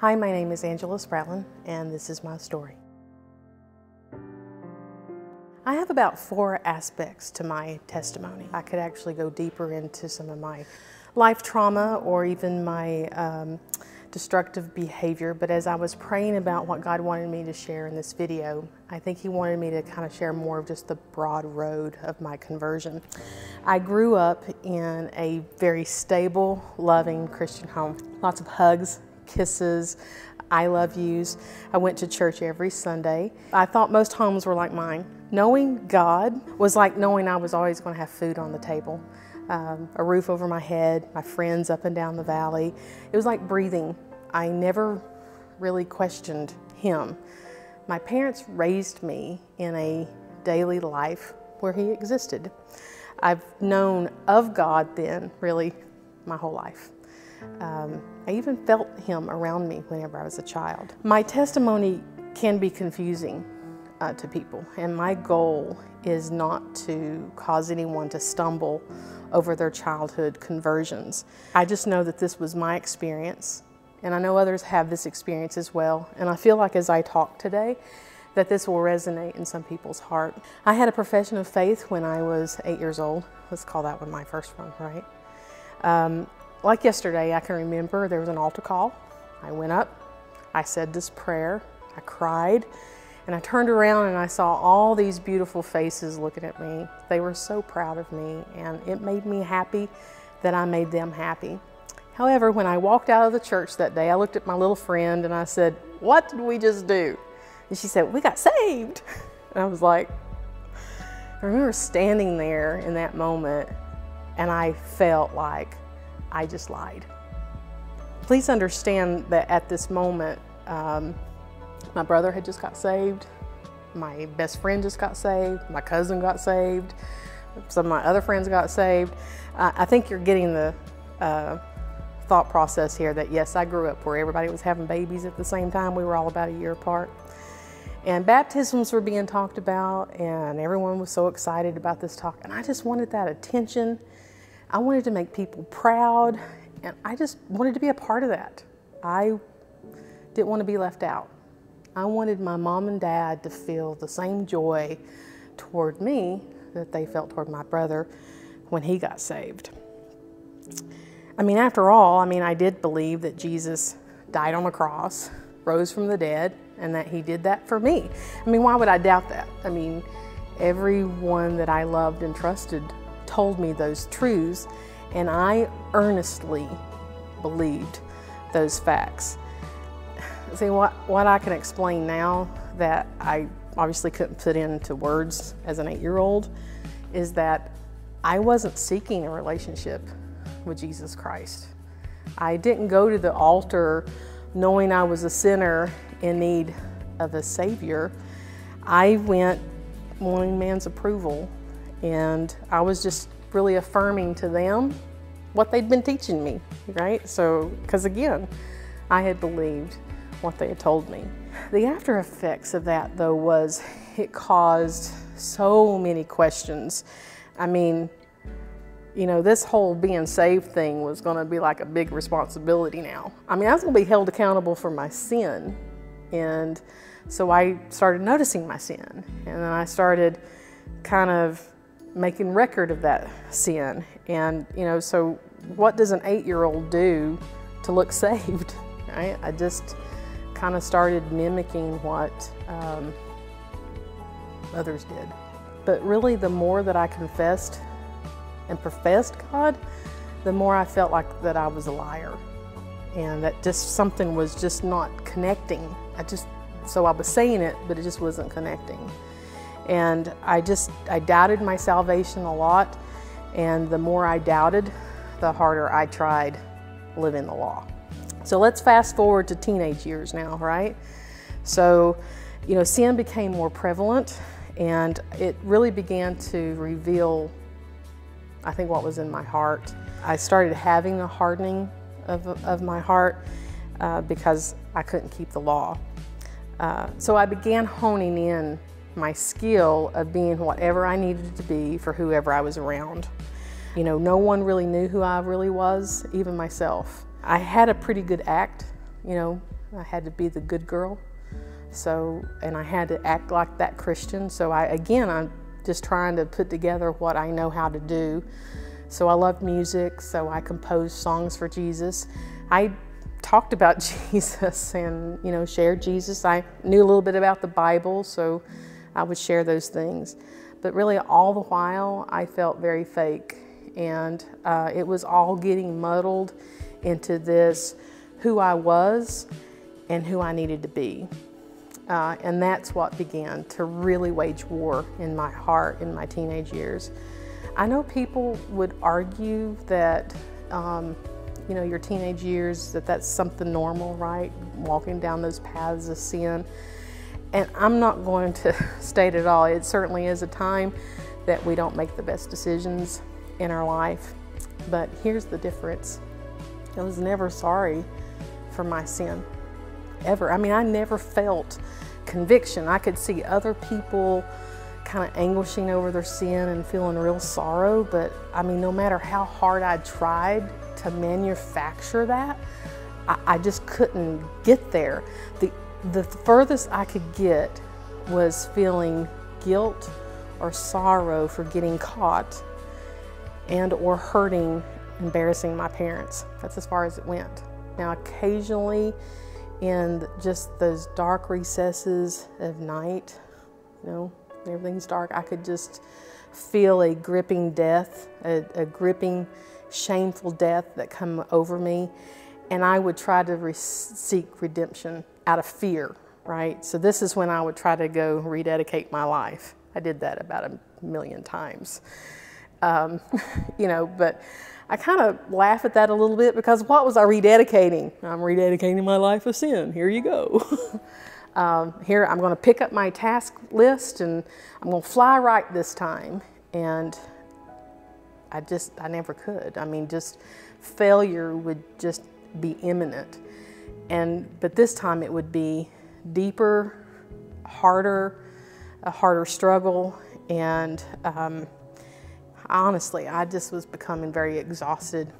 Hi, my name is Angela Spratlin, and this is my story. I have about 4 aspects to my testimony. I could actually go deeper into some of my life trauma or even my destructive behavior, but as I was praying about what God wanted me to share in this video, I think He wanted me to kind of share more of just the broad road of my conversion. I grew up in a very stable, loving Christian home. Lots of hugs, kisses, I love yous. I went to church every Sunday. I thought most homes were like mine. Knowing God was like knowing I was always going to have food on the table, a roof over my head, my friends up and down the valley. It was like breathing. I never really questioned Him. My parents raised me in a daily life where He existed. I've known of God then, really, my whole life. I even felt Him around me whenever I was a child. My testimony can be confusing to people, and my goal is not to cause anyone to stumble over their childhood conversions. I just know that this was my experience, and I know others have this experience as well, and I feel like as I talk today that this will resonate in some people's heart. I had a profession of faith when I was 8 years old. Let's call that one my first one, right? Like yesterday, I can remember there was an altar call. I went up, I said this prayer, I cried, and I turned around and I saw all these beautiful faces looking at me. They were so proud of me, and it made me happy that I made them happy. However, when I walked out of the church that day, I looked at my little friend and I said, "What did we just do?" And she said, "We got saved." And I was like, I remember standing there in that moment and I felt like I just lied. Please understand that at this moment, my brother had just got saved, my best friend just got saved, my cousin got saved, some of my other friends got saved. I think you're getting the thought process here that yes, I grew up where everybody was having babies at the same time. We were all about a year apart. And baptisms were being talked about, and everyone was so excited about this talk, and I just wanted that attention. I wanted to make people proud, and I just wanted to be a part of that. I didn't want to be left out. I wanted my mom and dad to feel the same joy toward me that they felt toward my brother when he got saved. I mean, after all, I did believe that Jesus died on the cross, rose from the dead, and that He did that for me. Why would I doubt that? Everyone that I loved and trusted told me those truths, and I earnestly believed those facts. See, what I can explain now that I obviously couldn't put into words as an 8-year-old is that I wasn't seeking a relationship with Jesus Christ. I didn't go to the altar knowing I was a sinner in need of a Savior. I went wanting man's approval, and I was just really affirming to them what they'd been teaching me, right? So, because again, I had believed what they had told me. The after effects of that, though, was it caused so many questions. This whole being saved thing was going to be like a big responsibility now. I was going to be held accountable for my sin. And so I started noticing my sin. And then I started kind of making record of that sin. And, so what does an 8-year-old do to look saved, right? I just kind of started mimicking what others did. But really, the more that I confessed and professed God, the more I felt like that I was a liar, and that just something was just not connecting. So I was saying it, but it just wasn't connecting. And I doubted my salvation a lot, and the more I doubted, the harder I tried living the law. So let's fast forward to teenage years now, right? So, sin became more prevalent, and it really began to reveal, I think, what was in my heart. I started having a hardening of my heart because I couldn't keep the law. So I began honing in my skill of being whatever I needed to be for whoever I was around. No one really knew who I really was, even myself. I had a pretty good act, I had to be the good girl. So, and I had to act like that Christian. So I'm just trying to put together what I know how to do. So I love music, so I composed songs for Jesus. I talked about Jesus and, shared Jesus. I knew a little bit about the Bible, so I would share those things. But really all the while, I felt very fake. And it was all getting muddled into this who I was and who I needed to be. And that's what began to really wage war in my heart in my teenage years. I know people would argue that, your teenage years, that's something normal, right? Walking down those paths of sin. And I'm not going to state it all. It certainly is a time that we don't make the best decisions in our life. But here's the difference. I was never sorry for my sin, ever. I mean, I never felt conviction. I could see other people kind of anguishing over their sin and feeling real sorrow, but I mean, no matter how hard I tried to manufacture that, I just couldn't get there. The furthest I could get was feeling guilt or sorrow for getting caught and or hurting, embarrassing my parents. That's as far as it went. Now, occasionally in just those dark recesses of night, everything's dark, I could just feel a gripping death, a gripping, shameful death that come over me. And I would try to seek redemption out of fear, right? So this is when I would try to go rededicate my life. I did that about 1,000,000 times. But I kind of laugh at that a little bit because what was I rededicating? I'm rededicating my life of sin. Here you go. Here, I'm going to pick up my task list and I'm going to fly right this time. And I never could. I mean, just failure would just be imminent. But this time it would be deeper, harder, a harder struggle. And honestly, I just was becoming very exhausted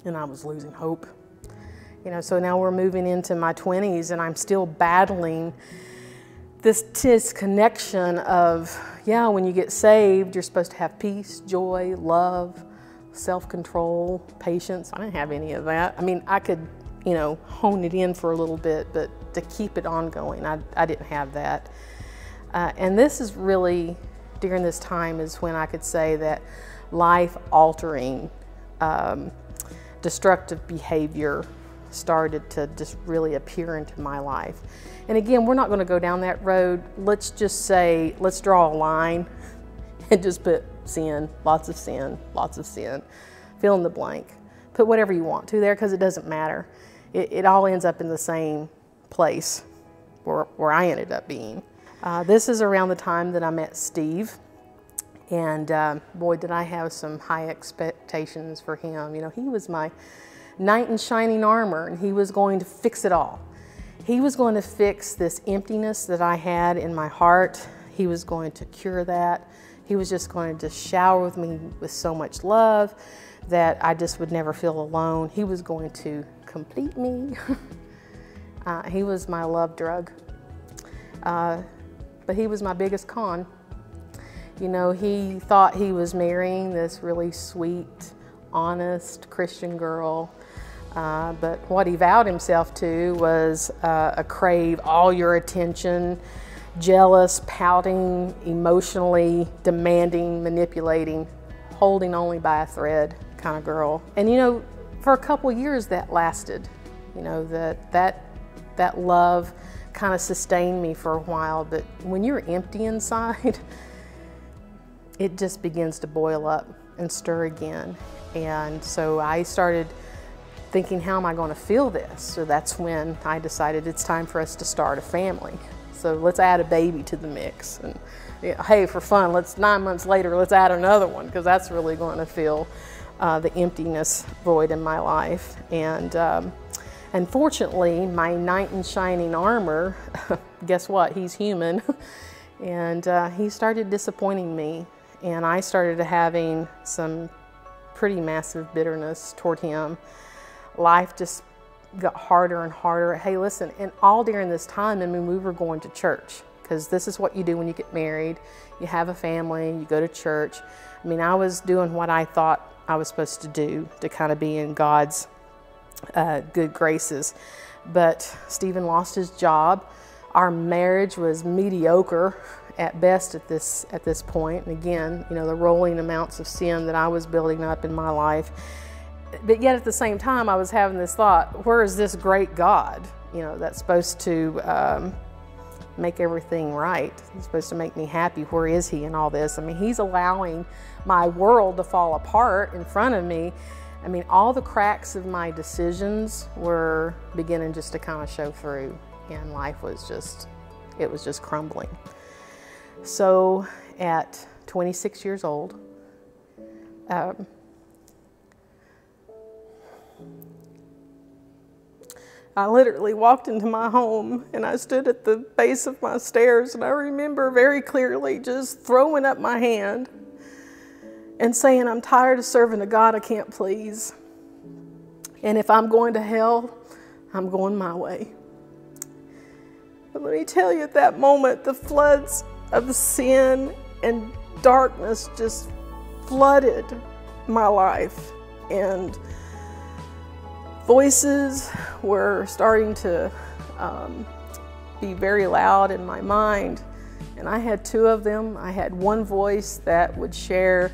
and I was losing hope. So now we're moving into my 20s and I'm still battling this connection of, when you get saved, you're supposed to have peace, joy, love, self-control, patience. I didn't have any of that. I mean, I could, hone it in for a little bit, but to keep it ongoing, I didn't have that. And this is really, during this time is when I could say that life-altering, destructive behavior started to just really appear into my life. And again, we're not going to go down that road. Let's just say, let's draw a line and just put sin, lots of sin, lots of sin. Fill in the blank. Put whatever you want to there because it doesn't matter. It all ends up in the same place where I ended up being. This is around the time that I met Steve. And boy, did I have some high expectations for him. He was my knight in shining armor, and he was going to fix it all. He was going to fix this emptiness that I had in my heart. He was going to cure that. He was just going to shower with me with so much love that I just would never feel alone. He was going to complete me. He was my love drug. But he was my biggest con. He thought he was marrying this really sweet, honest Christian girl. But what he vowed himself to was a crave all your attention, jealous, pouting, emotionally demanding, manipulating, holding only by a thread kind of girl. And for a couple years that lasted. That love kind of sustained me for a while, but when you're empty inside, it just begins to boil up and stir again. And so I started thinking, how am I going to feel this? So that's when I decided it's time for us to start a family. So let's add a baby to the mix. And hey, for fun, 9 months later, let's add another one, because that's really going to fill the emptiness void in my life. And unfortunately, my knight in shining armor, guess what? He's human. And he started disappointing me. And I started having some pretty massive bitterness toward him. Life just got harder and harder. Hey, listen, and all during this time, I mean, we were going to church, because this is what you do when you get married. You have a family, you go to church. I mean, I was doing what I thought I was supposed to do to kind of be in God's good graces. But Stephen lost his job. Our marriage was mediocre at best at this point. And again, you know, the rolling amounts of sin that I was building up in my life. But yet at the same time, I was having this thought, where is this great God, you know, that's supposed to make everything right? He's supposed to make me happy. Where is he in all this? I mean, he's allowing my world to fall apart in front of me. I mean, all the cracks of my decisions were beginning just to kind of show through, and life was just, it was just crumbling. So at 26 years old, I literally walked into my home and I stood at the base of my stairs, and I remember very clearly just throwing up my hand and saying, I'm tired of serving a God I can't please. And if I'm going to hell, I'm going my way. But let me tell you, at that moment, the floods of sin and darkness just flooded my life. And voices were starting to be very loud in my mind. And I had two of them. I had one voice that would share,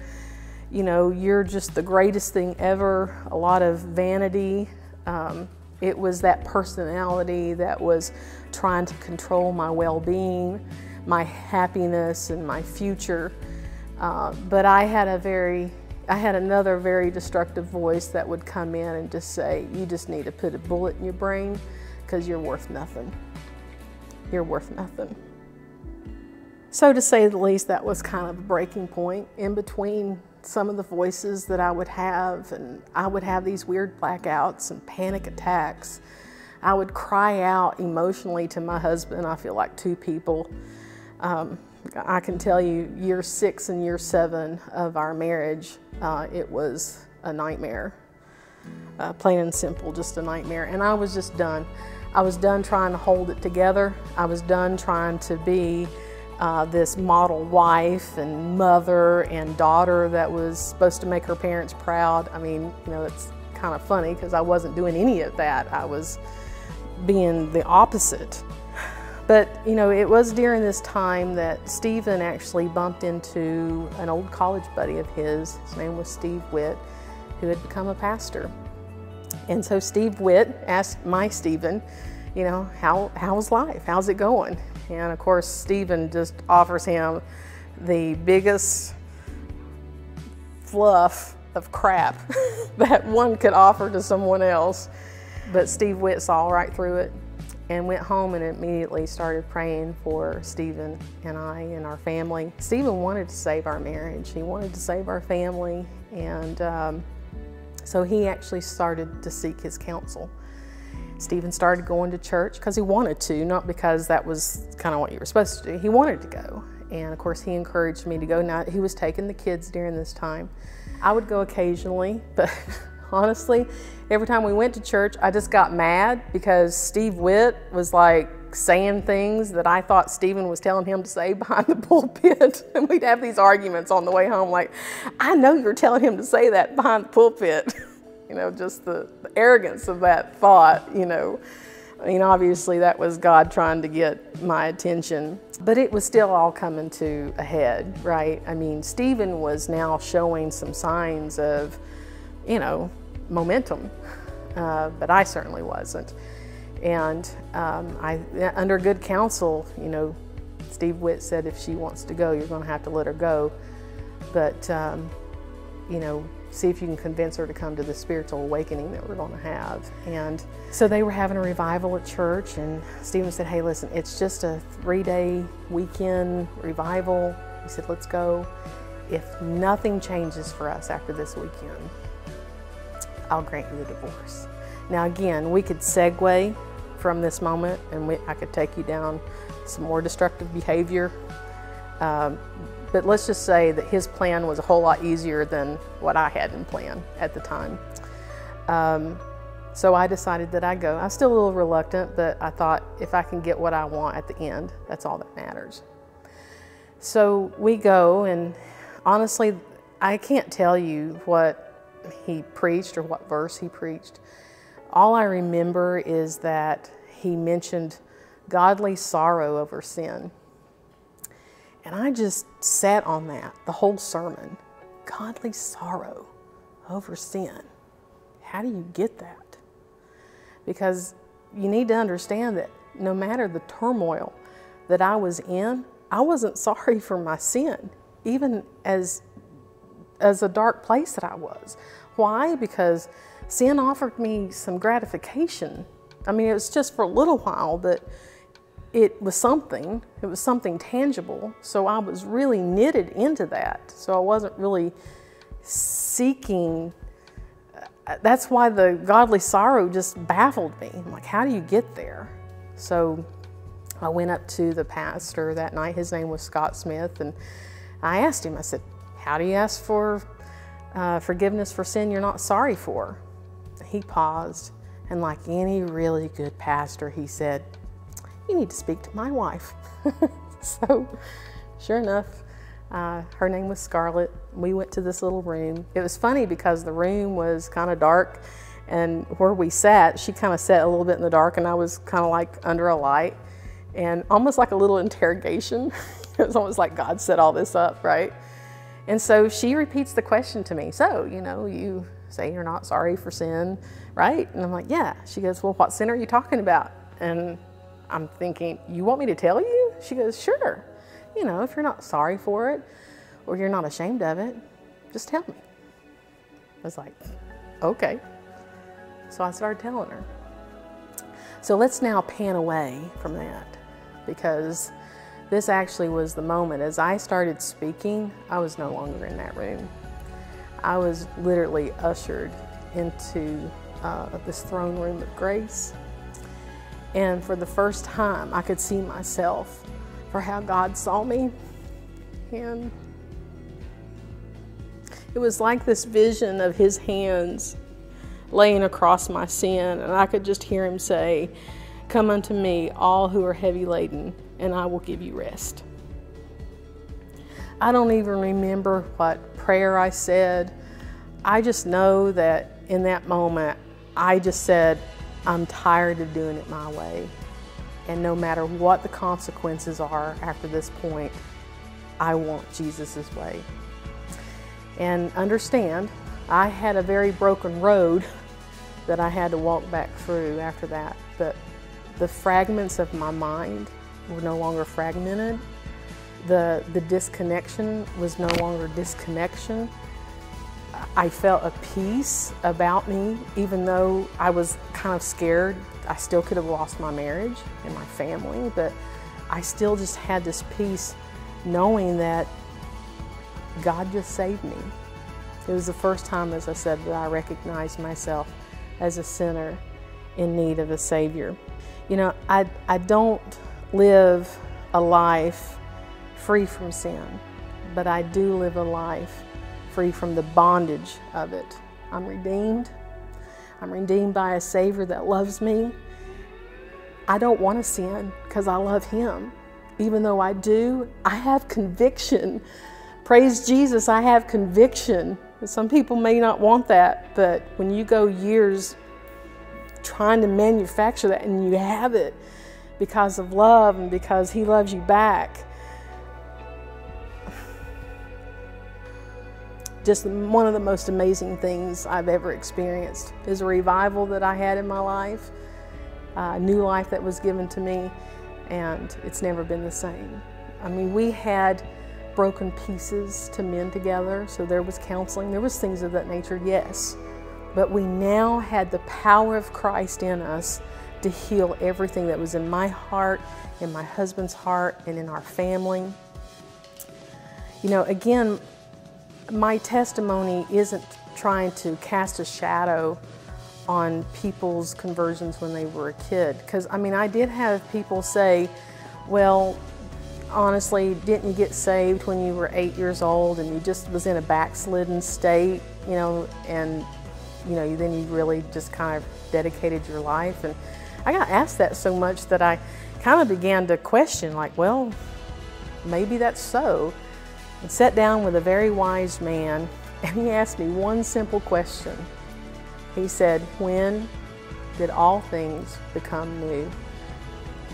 you know, you're just the greatest thing ever, a lot of vanity. It was that personality that was trying to control my well-being, my happiness, and my future. But I had another very destructive voice that would come in and just say, you just need to put a bullet in your brain, because you're worth nothing. You're worth nothing. So to say the least, that was kind of a breaking point in between some of the voices that I would have, and I would have these weird blackouts and panic attacks. I would cry out emotionally to my husband. I feel like two people. I can tell you, year 6 and year 7 of our marriage, it was a nightmare. Plain and simple, just a nightmare. And I was just done. I was done trying to hold it together. I was done trying to be this model wife and mother and daughter that was supposed to make her parents proud. I mean, you know, it's kind of funny because I wasn't doing any of that. I was being the opposite. But, you know, it was during this time that Stephen actually bumped into an old college buddy of his. His name was Steve Witt, who had become a pastor. And so Steve Witt asked my Stephen, you know, how's life? How's it going? And of course, Stephen just offers him the biggest fluff of crap that one could offer to someone else. But Steve Witt saw right through it and went home and immediately started praying for Stephen and I and our family. Stephen wanted to save our marriage. He wanted to save our family. And so he actually started to seek his counsel. Stephen started going to church because he wanted to, not because that was kind of what you were supposed to do. He wanted to go. And of course, he encouraged me to go. Now, he was taking the kids during this time. I would go occasionally, but honestly, every time we went to church, I just got mad because Steve Witt was like saying things that I thought Stephen was telling him to say behind the pulpit. And we'd have these arguments on the way home, like, I know you're telling him to say that behind the pulpit. You know, just the arrogance of that thought, you know. I mean, obviously that was God trying to get my attention, but it was still all coming to a head, right? I mean, Stephen was now showing some signs of, you know, momentum, but I certainly wasn't. And under good counsel, you know, Steve Witt said, if she wants to go, you're going to have to let her go. But, you know, see if you can convince her to come to the spiritual awakening that we're going to have. And so they were having a revival at church, and Stephen said, hey, listen, it's just a 3-day weekend revival. He said, let's go. If nothing changes for us after this weekend, I'll grant you the divorce. Now again, we could segue from this moment, and I could take you down some more destructive behavior. But let's just say that his plan was a whole lot easier than what I had in plan at the time. So I decided that I'd go. I was still a little reluctant, but I thought if I can get what I want at the end, that's all that matters. So we go, and honestly, I can't tell you what he preached or what verse he preached. All I remember is that he mentioned godly sorrow over sin. And I just sat on that the whole sermon. Godly sorrow over sin. How do you get that? Because you need to understand that no matter the turmoil that I was in, I wasn't sorry for my sin, even as a dark place that I was. Why? Because sin offered me some gratification. I mean, it was just for a little while, but it was something tangible. So I was really knitted into that. So I wasn't really seeking. That's why the godly sorrow just baffled me. I'm like, how do you get there? So I went up to the pastor that night. His name was Scott Smith. And I asked him, I said, how do you ask for forgiveness for sin you're not sorry for? He paused, and like any really good pastor, he said, you need to speak to my wife. So sure enough, her name was Scarlett. We went to this little room. It was funny because the room was kind of dark, and where we sat, she kind of sat a little bit in the dark, and I was kind of like under a light, and almost like a little interrogation. It was almost like God set all this up, right? And so she repeats the question to me. So, you say you're not sorry for sin, right? And I'm like, yeah. She goes, well, what sin are you talking about? And I'm thinking, you want me to tell you? She goes, sure. If you're not sorry for it or you're not ashamed of it, just tell me. I was like, okay. So I started telling her. So let's now pan away from that, because this actually was the moment. As I started speaking, I was no longer in that room. I was literally ushered into this throne room of grace. And for the first time, I could see myself for how God saw me. And it was like this vision of his hands laying across my sin. And I could just hear him say, come unto me, all who are heavy laden, and I will give you rest. I don't even remember what prayer I said. I just know that in that moment, I just said, I'm tired of doing it my way. And no matter what the consequences are after this point, I want Jesus's way. And understand, I had a very broken road that I had to walk back through after that. But the fragments of my mind were no longer fragmented. The disconnection was no longer disconnection. I felt a peace about me, even though I was kind of scared. I still could have lost my marriage and my family, but I still just had this peace knowing that God just saved me. It was the first time, as I said, that I recognized myself as a sinner in need of a Savior. I don't live a life free from sin, but I do live a life free from the bondage of it. I'm redeemed. I'm redeemed by a Savior that loves me. I don't want to sin because I love him. Even though I do, I have conviction. Praise Jesus, I have conviction. Some people may not want that, but when you go years trying to manufacture that and you have it because of love and because he loves you back, just one of the most amazing things I've ever experienced is a revival that I had in my life, a new life that was given to me, and it's never been the same. I mean, we had broken pieces to mend together, so there was counseling, there was things of that nature, yes, but we now had the power of Christ in us to heal everything that was in my heart, in my husband's heart, and in our family. Again, my testimony isn't trying to cast a shadow on people's conversions when they were a kid. Because, I did have people say, well, honestly, didn't you get saved when you were 8 years old and you just was in a backslidden state, and then you really just kind of dedicated your life. And I got asked that so much that I kind of began to question, like, well, maybe that's so. And sat down with a very wise man, and he asked me one simple question. He said, when did all things become new?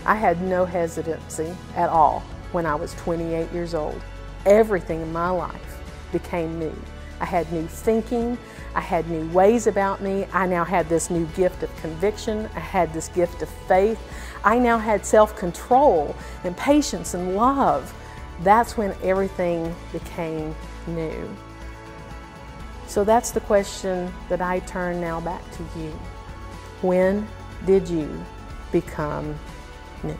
I had no hesitancy at all when I was 28 years old. Everything in my life became new. I had new thinking, I had new ways about me, I now had this new gift of conviction, I had this gift of faith, I now had self-control and patience and love. That's when everything became new. So that's the question that I turn now back to you. When did you become new?